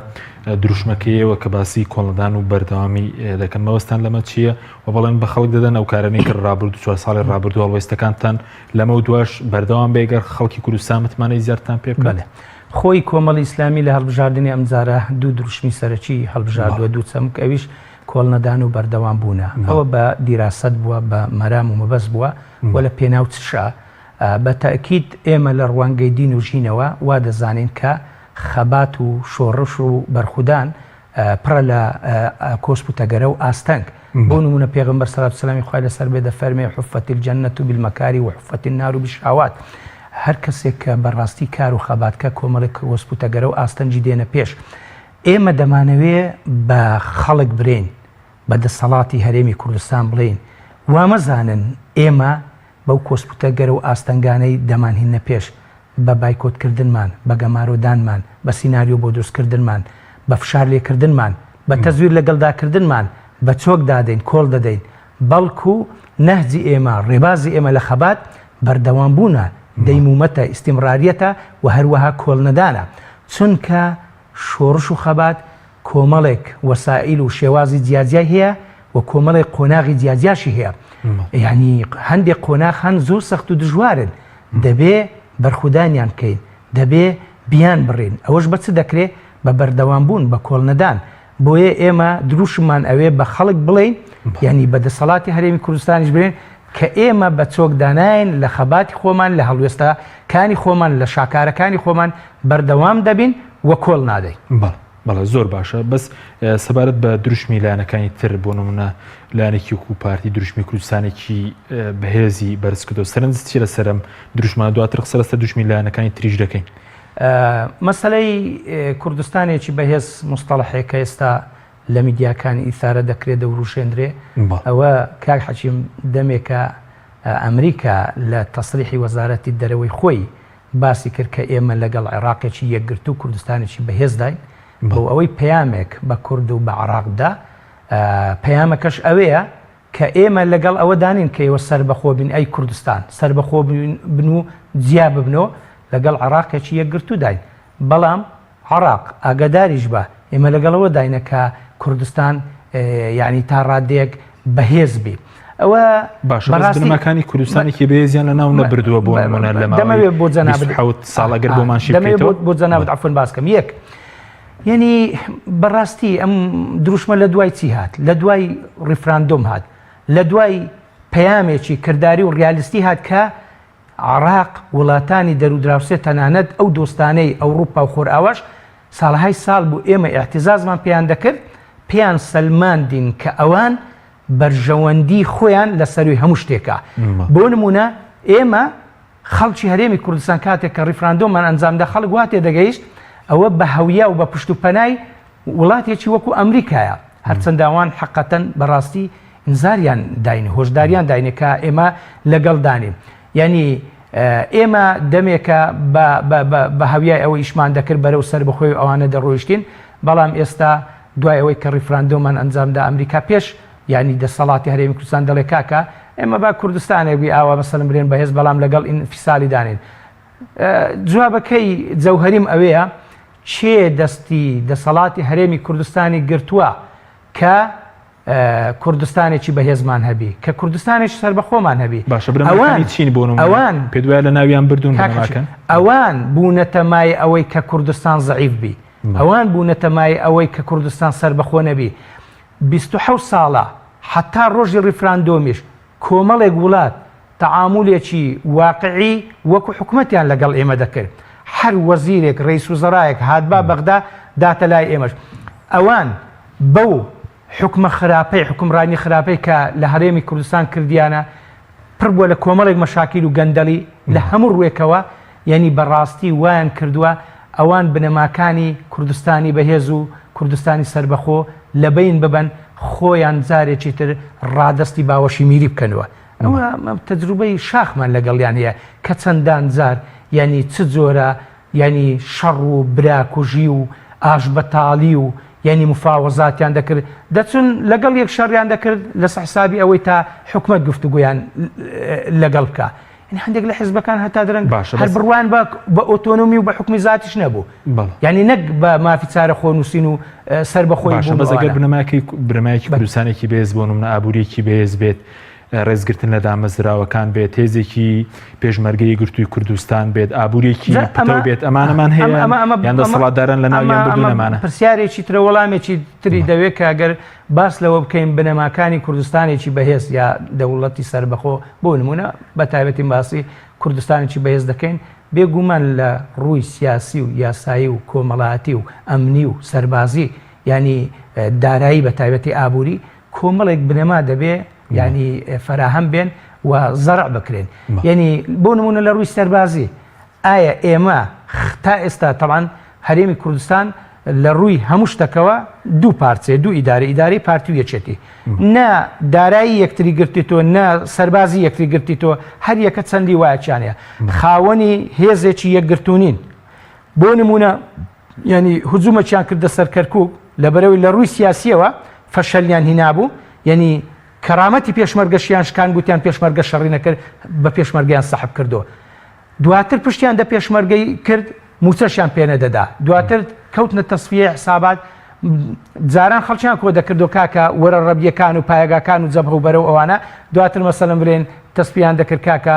دروشمەکەیەوە کە باسی کۆڵدان و بەردەوامی دەکەن مەوەستان لەمە چییە و بەڵێن بە خەڵک دەدەن ئەو کارانەی کە ڕابرد 4 ساڵی ڕابردووە هەڵوێستەکانتان لەمە و دوای بەردەوام بێگەر خەڵکی کوردستان متمانەی زیاترتان پێ بکات خۆی کۆمەڵی ئیسلامی لە هەڵبژاردننی ئەمجارە دوو دروشمی سەرەکی هەڵبژاردووە دوو چەمک ئەویش کۆڵنەدان و بەردەوام بوونە ئەوە بە دیراست بووە بە مەرام و مەبەست بووە و لە پێناو چشە بە تاکید ئێمە لە ڕوانگەی دین و ژینەوە وا دەزانین کە خەبات و شۆڕش و بەرخودان پڕە لە کۆسپوتەگەرە و ئاستەنگ بۆ نمونە پێغەمبەر سەڵات سەلامی خوای لەسەر بێ دەفەرمێ حفەتی الجەنەت بالمەکاری و حفەتی النار بالشهوات هەر کەسێک کە بەڕاستی کار و خەباتکە کۆمەڵێک کۆسپوتەگەرە و ئاستەنجی دێنە پێش ئێمە دەمانەوێ بە خەڵک برین بە دەسەڵاتی هەرێمی کوردستان بڵین وامەزانن ئێمە بەو کۆسپوتەگەرە و ئاستەنگانەی دەمانهینە پێش بە بایکۆتکردنمان بە گەمارۆدانمان بە سیناریۆ بۆ دروستکردنمان بە فشار لێکردنمان بە تەزویر لەگەڵداکردنمان بە چۆک دادەین کۆڵ دەدەین بەڵکو نەهجی ئێمە ڕێبازی ئێمە لە خەبات بەردەوام بوونە دەیمومەتە ئیستیمڕاریەتە و هەروەها کۆڵنەدانە چونکە شۆڕش و خەبات کۆمەڵێک وەسائیل و شێوازی جیاجیای هەیە و کۆمەڵی قۆناغی جیاجیاشی هەیە یعنی هەندێک قۆناغان زۆر سەخت و دژوارن دەبێ بەرخودانیان بکەین دەبێ بیان بڕین ئەوەش بە چ دەکرێت بە بەردەوام بوون بە کۆڵنەدان بۆیە ئێمە دروشمان ئەوێ بە خەڵک بڵین یعنی بە دەسەڵاتی هەرێمی کوردستانیش برێن کە ئێمە بە چۆکدانین لە خەباتی خۆمان لە هەڵوێستەکانی خۆمان لە شاکارەکانی خۆمان بەردەوام دەبین وە کۆڵ نادەین بەڵێ زۆر باشە بەس سەبارەت بە دروشمی لایەنەکانی تر بۆ نمونە لایەنێکی و پارتی دروشمی کوردستانێکی بەهێزی بەرز کردەوە سەرنج چی لە سەرم دروشمان دواتر قسە لەسەر دروشمی لایەنەکانی تریش دەکەین مەسلەی کوردستانێکی بەهێز مستەڵحێک کە ئێستا لە میدیاکانی ئیثارە دەکرێت دەوروشێندرێ ئەوە کاک حەچیم دەمێکە ئەمریکا لە تەسریحی وەزارەتی دەرەوەی خۆی باسی کرد کە ئێمە لەگەڵ عێراقێکی یەکگرت و کوردستانێکی بەهێزداین بۆ ئەوەی پەیامێک بە کورد و بە عێراقدا پەیامەکەش ئەوەیە کە ئێمە لەگەڵ ئەوە دانین کە ئێوە سەربەخۆ بن ئەی کوردستان سەربەخۆ بن و جیا ببنەوە لەگەڵ عێراقێکی یەکگرت و داین بەڵام عێراق ئاگاداریش بە ئێمە لەگەڵەوە داینەکە کوردستان یعنی تا ڕادێک بەهێز بی ئەوە باشمەکانی کوردستانێکی بێزیان لە ناو نەبردووە بۆ نمونە لە دەمەوێت بۆ جەنابەت ساڵەگەر بۆمانشی بۆ جەنابەت عەفوان باسکەم یەک یعنی بەڕاستی ئەم دروشمە لە دوای چی هات لە دوای ڕیفراندۆم هات لە دوای پەیامێکی کردداری و ڕیالیستی هات کە عێراق وڵاتانی دەرودراوسێت تەنانەت ئەو دۆستانەی ئەوروپا و خۆرئاواش ساڵهای ساڵ بوو ئێمە ئیحتیزازمان پێیان دەکرد پێیان سەلماندین کە ئەوان بەرژەوەندی خۆیان لە سەروی هەموو شتێکە بۆ نمونە ئێمە خەڵکی هەرێمی کوردستان کاتێک کە ڕیفراندۆمان ئەنجامدا خەڵک وا تێدەگەیشت ئەوە بە هەویە و بە پشت و پەنای وڵاتێکی وەکو ئەمریکایە هەرچەنداوان حەقەتەن بەڕاستی ئینزاریان داینە هۆشداریان داینێکە ئێمە لەگەڵ دانیم یعنی ئێمە دەمێکە بە هەویای ئەوە ئیشمان دەکرد بەرەو سەر بەخۆی ئەوانە دەڕۆیشتین بەڵام ئێستا دوای ئەوەی کە ڕیفراندۆمان ئەنجامدا ئەمریکا پێش ینی دەسەڵاتی هەرێمی کوردستان دەڵێ کاکە ئێمە با کوردستانێک بی ئاوا مەسەلەن برێن بەهێز بەڵام لەگەڵ ئینفیسالی دانین جوابەکەی جەوهەریم ئەوەیە چێ دەستی دەسەڵاتی هەرێمی کوردستانی گرتووە کە کوردستانێکی بەهێزمان هەبی کە کوردستانێکی سەربەخۆمان هەبی ئەوان پێدوای لە ناویان بردون ئەوان بوونەتەمای ئەوەی کە کوردستان زەعیف بی ئەوان بوونەتەمای ئەوەی کە کوردستان سەربەخۆ نەبی 27 ساڵە حتا ڕۆژی ڕیفراندۆمیش کۆمەڵێک وڵات تەعامولێکی واقعی وەکو حکومەتیان لەگەڵ ئێمە دەکرد هەر وەزیرێک ڕئیس وزەرایەک هاتبا بەغدا داتە لای ئێمەش ئەوان بەو حکومە خراپەی حکومڕانی خراپەی کە لە هەرێمی کوردستان کردیانە پڕ بووە لە کۆمەڵێک مەشاکیل و گەندەڵی لە هەموو ڕوێکەوە یعنی بەڕاستی وایان کردووە ئەوان بنەماکانی کوردستانی بەهێز و کوردستانی سەربەخۆ لە بین ببەن خۆیان جارێکی تر ڕادستی باوەشی میری بکەنەوە ئەوە تەجروبەی شاخمان لەگەڵیان هەیە کە چەندان جار ینی چ جۆرە ینی شەڕ و براکوژی و ئاش بەتاڵی و ینی مفاوەزاتیان دەکرد دەچون لەگەڵ یەک شەڕیان دەکرد لە حسابی ئەوەی تا حکومەت گفتوگویان لەگەڵ بکە هەندێک لە حیزبەکان هەتا درەنگ هەر بڕوان بە ئۆتۆنۆمی و بە حکومی زاتیش نەبوو ینی نەک بە مافی چارە خۆنووسین و سەربەخۆی بەزەگەر برمایەکی کوردستانێکی بێز بۆ نمونە ئابوووریەکی بێز بێت ڕێزگرتن لە دامەزراوەکان بێت هێزێکی پێشمەرگەی گرتووی کوردستان بێت ئابوووریەکی پتە بێت ئەمانەمان هەیە یان دەسەڵاتداران لە ناویان بردوون ئەمانە پرسیارێکی ترە وەڵامێکی تری دەوێت کە ئەگەر باس لەوە بکەین بنەماکانی کوردستانێکی بەهێز یا دەوڵەتی سەربەخۆ بۆ نمونە بە تایبەتی باسی کوردستانێکی بەهێز دەکەین بێگومان لە ڕووی سیاسی و یاسایی و کۆمەڵایەتی و ئەمنی و سەربازی ینی دارایی بە تایبەتی ئابووری کۆمەڵێک بنەما دەبێ ینی فراهەم بێن و زەرع بکرێن ینی بۆ نمونە لە ڕووی سەربازی ئایا ئێمە تا ئێستا تەمان هەرێمی کوردستان لە ڕووی هەموو شتەکەوە دوو پارچێ دوو ئیداری پارتی و یەکێتی نا دارایی یەکتری گرتیتەوە نا سەربازی یەکتری گرتیتەوە هەر یەکە چەندی وایەکیانەیە خاوەنی هێزێکی یەکگرتوونین بۆ نمونە ینی هجوومەکیان کردە سەر کەرکووک لەبەرەوەی لە ڕووی سیاسیەوە فەشەلیان هینابوو ینی کەرامەتی پێشمەرگەشیان شکان گوتیان پێشمەرگە شەڕی نەکرد بە پێشمەرگیان سەحب کردەوە دواتر پشتیان دە پێشمەرگەی کرد موچەشیان پێ نەدەدا دواتر کەوتنە تەسفیە حسابات جاران خەڵکیان کۆ دەکردو کاکە وەرە ڕەبیەکان و پایەگاکان و جەبهە و بەرەو ئەوانە دواتر مەسەلەن برێن تەسفیان دەکرد کاکە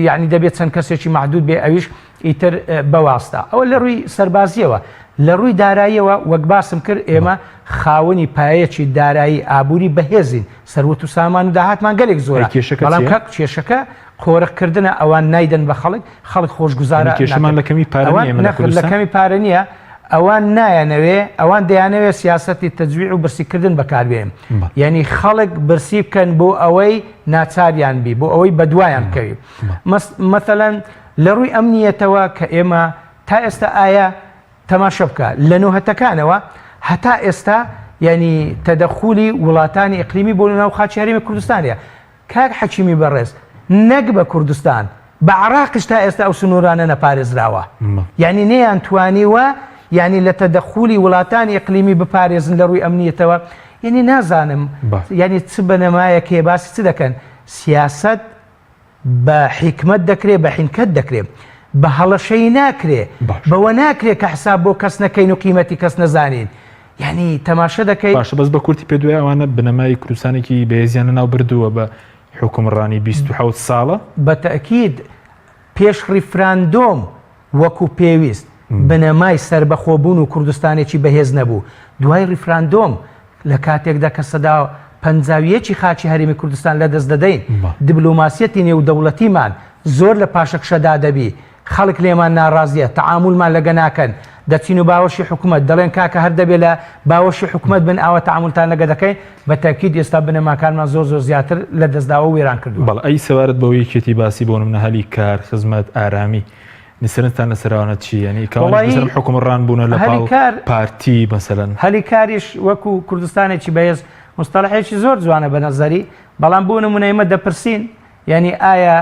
یعنی دەبێت چەند کەسێکی محدود بێ ئەویش ئیتر بەواستا ئەوە لە ڕووی سەربازیەوە لە ڕووی داراییەوە وەک باسم کرد ئێمە خاوەنی پایەکی دارایی ئابووری بەهێزین سەروەت و سامان و داهاتمان گەلێک زۆرە بەڵام کێشەکە قۆرەکردنە ئەوان نایدەن بە خەڵک خۆشگوزارە لە کەمی پارە نییە ئەوان نایەنەوێ ئەوان دەیانەوێت سیاسەتی تەجویع و برسیکردن بەکاربێن یعنی خەڵک برسی بکەن بۆ ئەوەی ناچاریان بی بۆ ئەوەی بەدوایان بکەوی مەثەلەن لە ڕووی ئەمنیەتەوە کە ئێمە تا ئێستا ئایا تەماشە بکە لە نۆهەتەکانەوە هەتا ئێستا ینی تەدەخولی وڵاتانی ئیقلیمی بۆ ناو خاچی هەرێمی کوردستانە کاک حەکیمی بەڕێز نەک بە کوردستان بە عراقش تا ئێستا ئەو سنوورانە نەپارێزراوە یعنی نەیان توانیوە یعنی لە تەدەخولی وڵاتانی ئیقلیمی بپارێزن لە ڕووی ئەمنیەتەوە یعنی نازانم یعنی چ بەنەمایەکێ باسی چ دەکەن سیاست بە حکمت دەکرێت بە حینکەت دەکرێت بە هەڵەشەی ناکرێ بەوە ناکرێت کە حساب بۆ کەس نەکەین و قیمەتی کەس نەزانین یعنی تەماشە دەکەیت باشە بەس بە کورتی پێ دوای ئەوانە بنەمای کوردستانێکی بەهێزیانە ناو بردووە بە حکومڕانی 27 ساڵە بە تەکید پێش ریفراندۆم وەکو پێویست بنەمای سربەخۆبوون و کوردستانێکی بەهێز نەبوو دوای ریفراندۆم لە کاتێکدا کە سەدا پەنجاویەکی خاچی هەرێمی کوردستان لە دەست دەدەین دیبلۆماسیەتی نێودەوڵەتیمان زۆر لە پاشەکشەدا دەبی خەڵک لێمان ناڕازیە تەعامولمان لەگە ناکەن دەچین و باوەشی حکوومەت دەڵێن کاکە هەر دەبێت لە باوەشی حکوومەت بن ئاوە تەعامولتان لەگە دەکەین بە تاکید ئێستا بنەماکانمان زۆر زیاتر لە دەستداوە وێران کردو بەڵ ئەی سەوارت بەوەی کێتی باسی بۆ منە هەلی کار خزمەت ئارامی نسرتان لەسەراوانە چی ینی کاوەڵی حکومڕان بوونە لە پارتی مەسەلەن هەلی کاریش وەکو کوردستانێکی بەهێز مستەڵحێکی زۆر جوانە بە نەزەری بەڵام بوو نمونەیمە دەپرسین ینی ئایا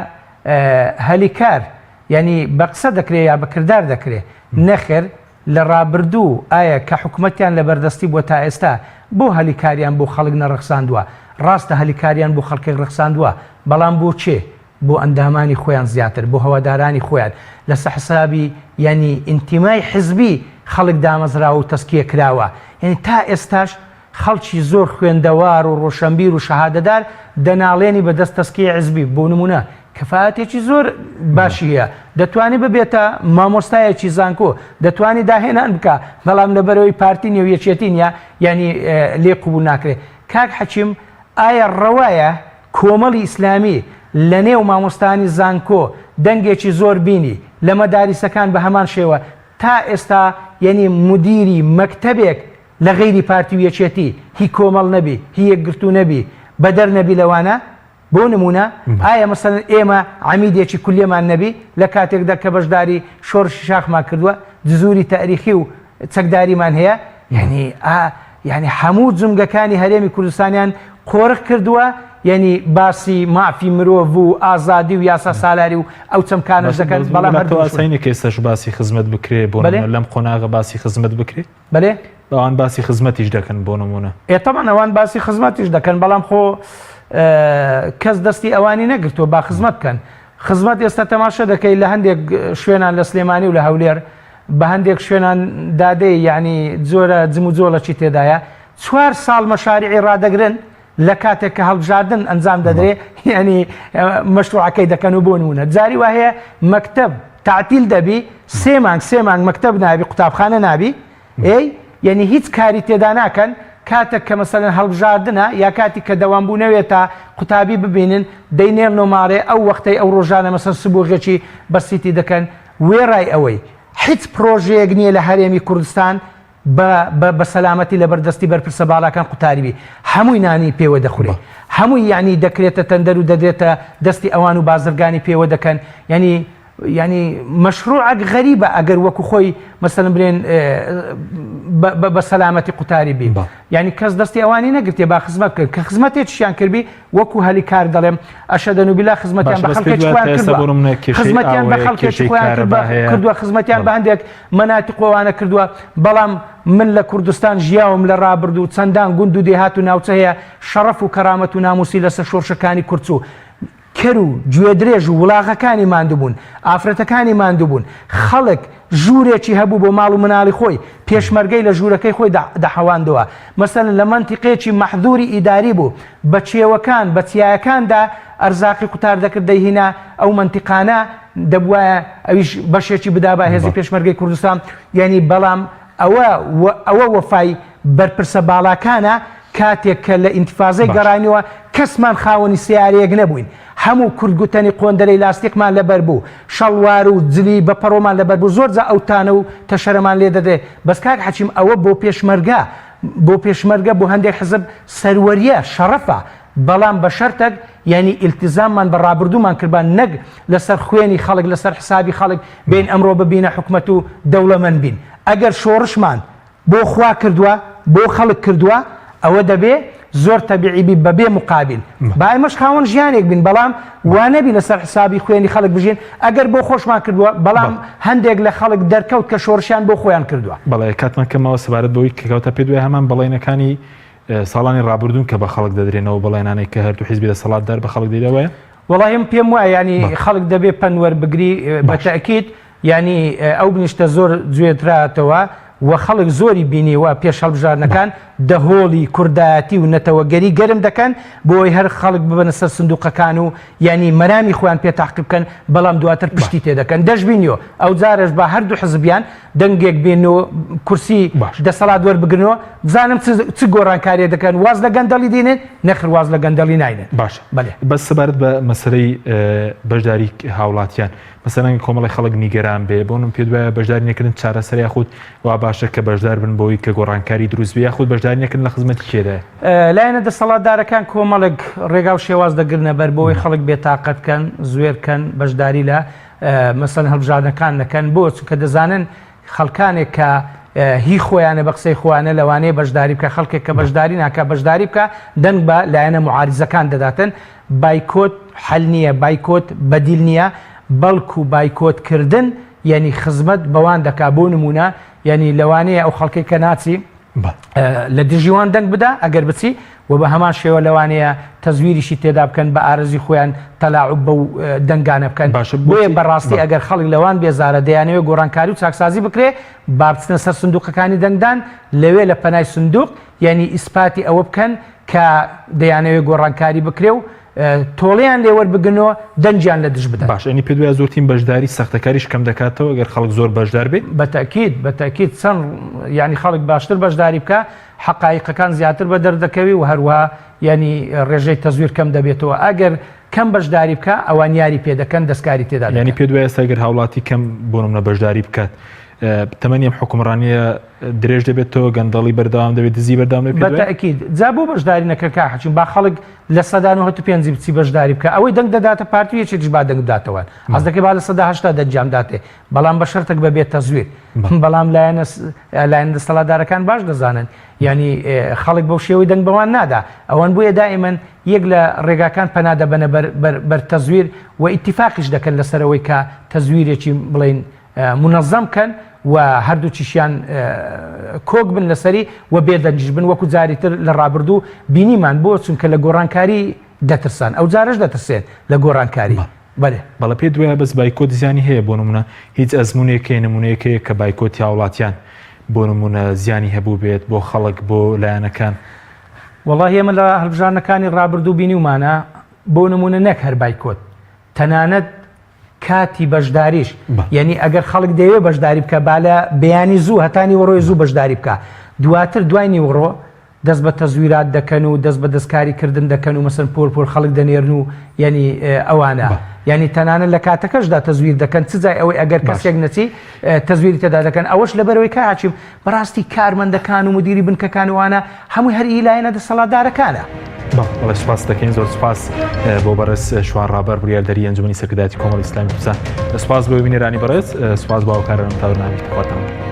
هەلی کار ینی بە قسە دەکرێت یا بەکردار دەکرێت نەخێر لە ڕابردوو ئایا کە حکوومەتیان لە بەردەستی بۆ تا ئێستا بۆ هەلی کاریان بۆ خەڵک نەڕەخساندووە ڕاستە هەلی کاریان بۆ خەڵکی ڕەخساندووە بەڵام بۆ چێ بۆ ئەندامانی خۆیان زیاتر بۆ هەوادارانی خۆیان لەسەر حسابی ینی ئینتیمای حزبی خەڵک دامەزراوە و تەسکیە کراوە یعنی تا ئێستاش خەڵکی زۆر خوێندەوار و ڕۆشنبیر و شەهادەدار دەناڵێنی بەدەست تەسکیە حزبی بۆ نمونە کەفاەتێکی زۆر باشی هەیە دەتوانێت ببێتە مامۆستایەکی زانکۆ دەتوانێت داهێنان بکە بەڵام لەبەرەوەی پارتی نێو یەکێتی نیە ینی لێ قبول ناکرێت کاک حەکیم ئایا ڕەوایە کۆمەڵی ئیسلامی لە نێو مامۆستانی زانکۆ دەنگێکی زۆر بینی لە مەداریسەکان بە هەمان شێوە تا ئێستا ینی مدیری مەکتەبێک لە غەیری پارتی و یەکێتی هی کۆمەڵ نەبی هی یەکگرتو نەبی بەدەر نەبی لەوانە بۆ نمونە ئایا مەسەلەن ئێمە عەمیدێکی کولیەمان نەبی لە کاتێکدا کە بەشداری شۆڕشی شاخمان کردووە دزوری تاریخی و چەکداریمان هەیە یعنی هەموو جمگەکانی هەرێمی کوردستانیان قۆرق کردووە یعنی باسی مافی مرۆڤ و ئازادی و یاسا سالاری و ئەو چەمکانش دەکەن بەڵام هەردووەسینە کێسەش باسی خزمەت بکرێ بۆ لەم قۆناغە باسی خزمەت بکرێت بەێ ئەوان باسی خزمەتیش دەکەن بۆ نمونە ئێتەمان ئەوان باسی خزمەتیش دەکەن بەڵام خۆ کەس دەستی ئەوانی نەگرتووە با خزمەت بکەن خزمەت ئێستا تەماشە دەکەی لە هەندێک شوێنان لە سلێمانی و لە هەولێر بە هەندێک شوێنان دادەی ینی جۆرە جم و جۆڵەکی تێدایە 4 ساڵ مەشاریعی ڕدەگرن لە کاتێک کە هەڵبژاردن ئەنجام دەدرێ ینی مەشروعەکەی دەکەن و بۆ نمونە جاری وهەیە مەکتەب تعتیل دەبی سێ مانگ مەکتەب نابی قوتابخانە نابی یعنی هیچ کاری تێدا ناکەن کاتێک کە مەسەلەن هەڵبژاردنە یا کاتی کە دەوامبوو نەوێت تا قوتابی ببینن دەینێر نۆمارێ ئەو وەختەی ئەو ڕۆژانە مەسەر سبۆغێکی بەسیتی دەکەن وێڕای ئەوەی هیچ پرۆژەیەک نییە لە هەرێمی کوردستان بە سەلامەتی لە بەردەستی بەرپرسە باڵاکان قوتاریبی هەمووی نانی پێوە دەخورێ هەمووی یعنی دەکرێتە تەندەر و دەدرێتە دەستی ئەوان و بازرگانی پێوە دەکەن ینی مەشروعەک غەریبە ئەگەر وەکو خۆی مەسەلەن برێن بە سەلامەتی قوتاری بی ینی کەس دەستی ئەوانی نەگرتێ با خزمەت کرد کە خزمەتێکیان کردبی وەکو هەلی کار دەڵێم ئەشەدەن و بیلا خزمەتیان بە خەڵکێکی خزمەتیان بە خەڵکێکی خۆیان کردووە خزمەتیان بە هەندێک مەناتی قۆوانە کردووە بەڵام من لە کوردستان ژیاوم لە ڕابرد و چەندان گوند و دێهات و ناوچە هەیە شەڕەف و کەرامەت و ناموسی لەسەر شۆرشەکانی کورچوو کەر و گوێ درێژ و وڵاغەکانی ماندووبوون ئافرەتەکانی ماندووبوون خەڵک ژوورێکی هەبوو بۆ ماڵ و مناڵی خۆی پێشمەرگەی لە ژوورەکەی خۆی دەحەواندەوە مەسەلەن لە منتیقێکی مەحدوری ئیداری بوو بە چێوەکان بە چیایەکاندا ئەرزاقی قوتار دەکرد دەیهینا ئەو منتیقانە دەبوایە ئەویش بەشێکی بدا بە هێزی پێشمەرگەی کوردستان یعنی بەڵام ئەوە وەفای بەرپرسە باڵاکانە کاتێک کە لە ئینتیفازەی گەڕانیەوە کەسمان خاوەنی سیارەیەک نەبووین هەموو کورتگوتنی قۆندەرەی لاستیقمان لەبەر بوو شەڵوار و جلی بە پەڕۆمان لەبەر بوو زۆر جا ئەو تانە و تەشەرەمان لێ دەدرێت بەس کاک حەکیم ئەوە بۆ پێشمەرگە بۆ هەندێک حزب سەروەریە شەڕەفە بەڵام بە شەرتێک ینی ئیلتیزاممان بە ڕابردوومان کردبان نەک لەسەر خوێنی خەڵک لەسەر حسابی خەڵک بین ئەمڕۆ ببینە حکومەت و دەوڵەمەند بین ئەگەر شۆڕشمان بۆ خوا کردووە بۆ خەڵک کردووە ئەوە دەبێ زۆر تەبیعیبی بەبێ مقابل با ئێمەش خاوەن ژیانێک بین بەڵام وانەبی لەسەر حسابی خوێنی خەڵک بژین ئەگەر بۆ خۆشمان کردووە بەڵام هەندێک لە خەڵک دەرکەوت کە شۆڕشیان بۆ خۆیان کردووە بەڵێ کاتمان کەمەوە سەبارەت بەوەی کەکەوتە پێ دوای هەمان بەڵێنەکانی ساڵانی ڕابردوون کە بە خەڵک دەدرێنەوە بەڵێنانەی کە هەردوو حیزبی دەسەڵاتدار بە خەڵک دەیدەوەیە وەڵاهیم پێم وایە ینی خەڵک دەبێ پەنوەربگری بە تەئکید ینی ئەو بنیشتە زۆر گوێتراتەوە و خەڵک زۆری بینیوە پێش هەڵبژارنەکان دەهۆڵی کوردایەتی و نەتەوەگەری گەرم دەکەن بۆی هەر خەڵک ببنە سەر سندوقەکان و ینی مەرامی خۆیان پێ تاقیب بکەن بەڵام دواتر پشتی تێدەکەن دەشبینیەوە ئەو جارش بە هەردوو حزبیان دەنگێک بێنەوە کورسی دەسەڵات وەربگرنەوە بزانم چ گۆڕانکاریە دەکەن واز لە گەندەڵی دێنێن نەخر واز لە گەندەڵی ناینێن باش بەس سەبارەت بە مەسەلەی بەشداری هاوڵاتیان مەسەلەن کۆمەڵی خەڵک نیگەران بێ بۆنم پێ دوایە بەشداری نەکردن چارەسەر یاخود وا باشە کە بەشدار بن بۆی کە گۆڕانکاری دروست بێ یاخود بەشداری نەکردن لە خزمەتی کێدایە لایەنە دەسەڵاتدارەکان کۆمەڵک ڕێگا و شێواز دەگرنە بەر بۆی خەڵک بێتاقەتکەن زوێرکەن بەشداری لە مەسەلەن هەڵبژاردنەکان نەکەن بۆ چونکە دەزانن خەڵکانێک کە هی خۆیانە بە قسەی خۆیانە لەوانەیە بەشداری بکە خەڵکێک کە بەشداری ناکە بەشداری بکە دەنگ بە لایەنە معارزەکان دەداتن بایکۆت حەل نییە بایکۆت بەدیل نییە بەڵکو بایکۆتکردن یعنی خزمەت بەوان دەکا بۆ نمونە یعنی لەوانەیە ئەو خەڵکی کە ناچی لە دژیوان دەنگ بدا ئەگەر بچی و بە هەمان شێوە لەوانەیە تەزویریشی تێدا بکەن بە ئارزی خۆیان تەلاعوب بە دەنگانە بکەن بۆیە بەڕاستی ئەگەر خەڵک لەوان بێزارە دەیانەوە گۆڕانکاری و چاکسازی بکرێ با بچنە سەر سندوقەکانی دەنگدان لەوێ لە پەنای سندوق یعنی ئیسپاتی ئەوە بکەن کە دەیانەوێت گۆڕانکاری بکرێ و تۆڵیان لێوەربگرنەوە دەنجیان لە دژ بدەن باش ئەنی پێ دوای زۆرتیم بەشداری سەختەکاریش کەم دەکاتەوە گەر خەڵک زۆر بەشدار بێت بەتەکید چەند ینی خەڵک باشتر بەشداری بکە حقایقەکان زیاتر بە دەردەکەوی و هەروە ینی ڕێژەی تەزویر کەم دەبێتەوە ئەگەر کەم بەشداری بکە ئەوان یاری پێدەکەن دەستکاری تێدا ینی پێ دوای ئێستا گەر هاوڵاتی کەم بۆ نمونە بەشداری بکات تەمەنیم حکومڕانیە درێژ دەبێتەوە گەندەڵی بەردەوام دەبێت دزی بەردەوام بەتەکید جا بۆ بەشداری نەکەکە حچین با خەڵک لە 1950 بچی بەشداری بکە ئەوەی دەنگ دەداتە پارتیەکێکیش با دەنگ بداتەوە ئەس دەکەی با لە 1970 دەنجام داتێ بەڵام بە شەرتێک بەبێت تەزویر بەڵام لایەنە دەسەڵاتدارەکان باش دەزانن ینی خەڵک بەو شێوەی دەنگ بەوان نادا ئەوان بووە دائیمەن یەک لە ڕێگاکان پەنادەبەنە بەر تەزویر و ئیتیفاقیش دەکەن لەسەرەوەی کە تەزویرێکی بڵین منەظەم کەن و هەردوو چیشیان کۆک بن لەسەری و بێدەنجش بن وەکو جاریتر لە ڕابردوو بینیمان بۆ چونکە لە گۆڕانکاری دەترسان ئەو جارش دەترسێن لە گۆڕانکاری بەڵە پێ دوایە بەس بایکۆت زیانی هەیە بۆ نمونە هیچ ئەزمونێکی نمونەیەکەیە کە بایکۆتی هاوڵاتیان بۆ نمونە زیانی هەبوو بێت بۆ خەڵک بۆ لایەنەکان وەڵاهی ئێمە لە هەڵبژارنەکانی ڕابردوو بینیمانە بۆ نمونە نەک هەر بایکۆت تەنانەت کاتی بەشداریش یعنی ئەگەر خەڵک دەیەوێت بەشداری بکە با لە بەیانی زوو هەتانی وەڕۆی زوو بەشداری بکە دواتر دوای نیوەڕۆ دەست بە تەزویرات دەکەن و دەست بە دەستکاریکردن دەکەن و مەسەن پۆر خەڵک دەنێرن و ینی ئەوانە ینی تەنانە لە کاتەکەشدا تەزویر دەکەن چجای ئەوەی ئەگەر کەسێک نەچی تەزویری تێدا دەکەن ئەوەش لەبەرەوەی کە هاچیم بەڕاستی کارمەندەکان و مدیری بنکەکان وانە هەمووی هەر لایەنە دەسەڵاتدارەکانە بەڵێ سپاس دەکەین زۆر سپاس بۆ بەڕێز شوان ڕابەر بریاردەری ئەنجومەنی سەرکردایەتی کۆمەڵی ئیسلامی کوردستان سپاس بۆ بینێرانی بەڕێز سپاس بۆ ئەو کارە تاورنامی خواتەوە